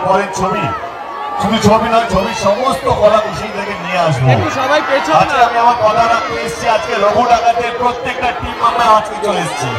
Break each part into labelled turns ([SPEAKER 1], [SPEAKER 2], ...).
[SPEAKER 1] পরের ছবি, শুধু ছবি নয়, ছবির সমস্ত কলা কুশলী থেকে নিয়ে আসবো। আজকে আমি আমার কথা রাখতে এসেছি, আজকে রঘু ডাকাতের প্রত্যেকটা টিম আমরা আজকে চলে এসেছি।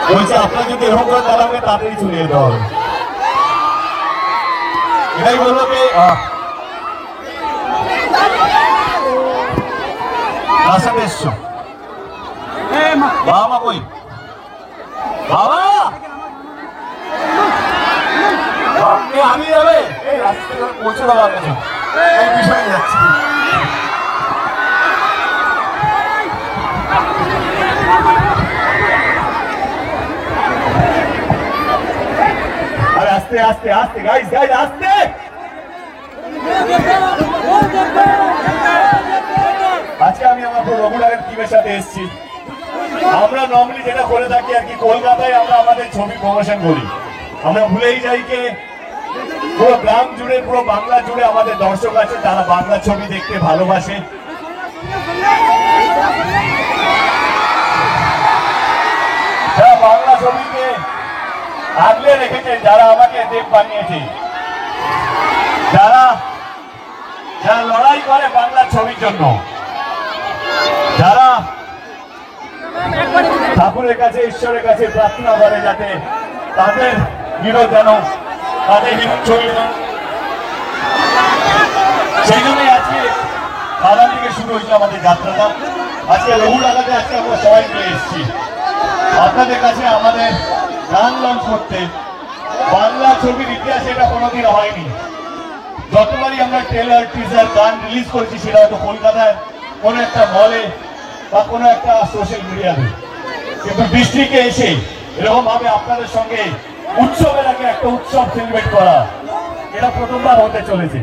[SPEAKER 1] বলছি আপনার যদি এরকম করে তাহলে আমাকে তাড়াতাড়ি চলে যেতে হবে। এটাই বলবো কি কার সাথে এসছো? বাবা মা কই? বাবা আপনি আমি যাবে এই রাস্তায় পৌঁছে দেওয়ার কাছে এই বিষয়ে যাচ্ছি। আস্তে আস্তে আস্তে গাইস গাইস আস্তে। আজকে আমি আমার রঘু ডাকাত টিমের সাথে এসেছি। আমরা নর্মালি যেটা করে থাকি আর কি, কলকাতায় আমরা আমাদের ছবি প্রমোশন করি। আমরা ভুলেই যাই যে পুরো গ্রাম জুড়ে, পুরো বাংলা জুড়ে আমাদের দর্শক আছে যারা বাংলা ছবি দেখতে ভালোবাসে। যারা বাংলা ছবিকে আগলে রেখেছে, যারা আমাকে দেব বানিয়েছে, যারা যারা লড়াই করে বাংলা ছবির জন্য, যারা ঠাকুরের কাছে, ঈশ্বরের কাছে প্রার্থনা করে যাতে তাদের হিরো যেন, তাদের হিরো ছবি, সেই জন্যই আজকে বাগান থেকে শুরু হয়েছে আমাদের যাত্রাটা। আজকে রঘু ডাকাতে আজকে আমরা সবাই মিলে এসেছি আপনাদের কাছে আমাদের গান লঞ্চ করতে। বাংলা ছবির ইতিহাসে এটা কোনোদিন হয়নি। যতবারই আমরা ট্রেলার, টিজার, গান রিলিজ করেছি সেটা হয়তো কলকাতায় কোনো একটা মলে বা কোনো একটা সোশ্যাল মিডিয়াতে, কিন্তু ডিস্ট্রিক্টে এসে এরকম ভাবে আপনাদের সঙ্গে উৎসবের আগে একটা উৎসব সেলিব্রেট করা, এটা প্রথমবার হতে চলেছে।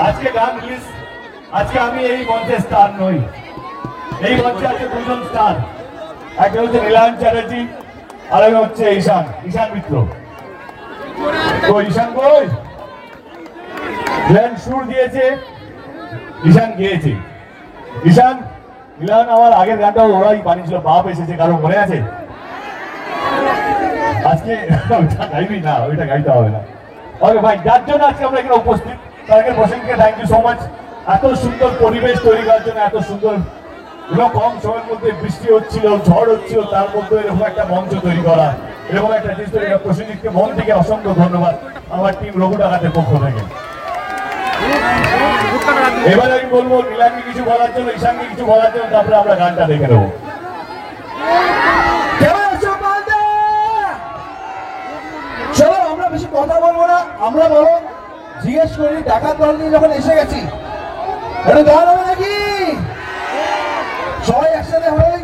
[SPEAKER 1] আজকে গান রিলিজ, আজকে আমি এই মঞ্চে স্টার নই, এই মঞ্চে আছে দুজন স্টার। একটা হচ্ছে নীলায়ন চ্যাটার্জি, আর একটা হচ্ছে ঈশান মিত্র। তো ঈশান কই? নীলায়ন সুর দিয়েছে, ঈশান গিয়েছে। ঈশান নীলায়ন আমার আগের গানটা ওরাই বানিয়েছিল, বাপ এসেছে, কারো মনে আছে? আজকে ওইটা গাইবি না, ওইটা গাইতে হবে না। ওকে ভাই, যার জন্য আজকে আমরা এখানে উপস্থিত, তাকে প্রসেনকে থ্যাংক ইউ সো মাচ। এত সুন্দর পরিবেশ তৈরি করার জন্য, এত সুন্দর কম সময়ের মধ্যে বৃষ্টি হচ্ছিল, ঝড় হচ্ছিল, তার মধ্যে এরকম একটা মঞ্চ তৈরি করা, এরকম একটা জিনিস তৈরি করা, প্রসেনজিৎকে মন থেকে অসংখ্য ধন্যবাদ আমার টিম রঘু ডাকাতের পক্ষ থেকে। এবার আমি বলবো নীলাকে কিছু বলার জন্য, ঈশানকে কিছু বলার জন্য, তারপরে আমরা গানটা দেখে নেবো।
[SPEAKER 2] চলো আমরা বেশি কথা বলবো না, আমরা বলো জিজ্ঞেস করি ডাকাত দল নিয়ে যখন এসে গেছি, গান হবে নাকি? সবাই একসাথে হয়ে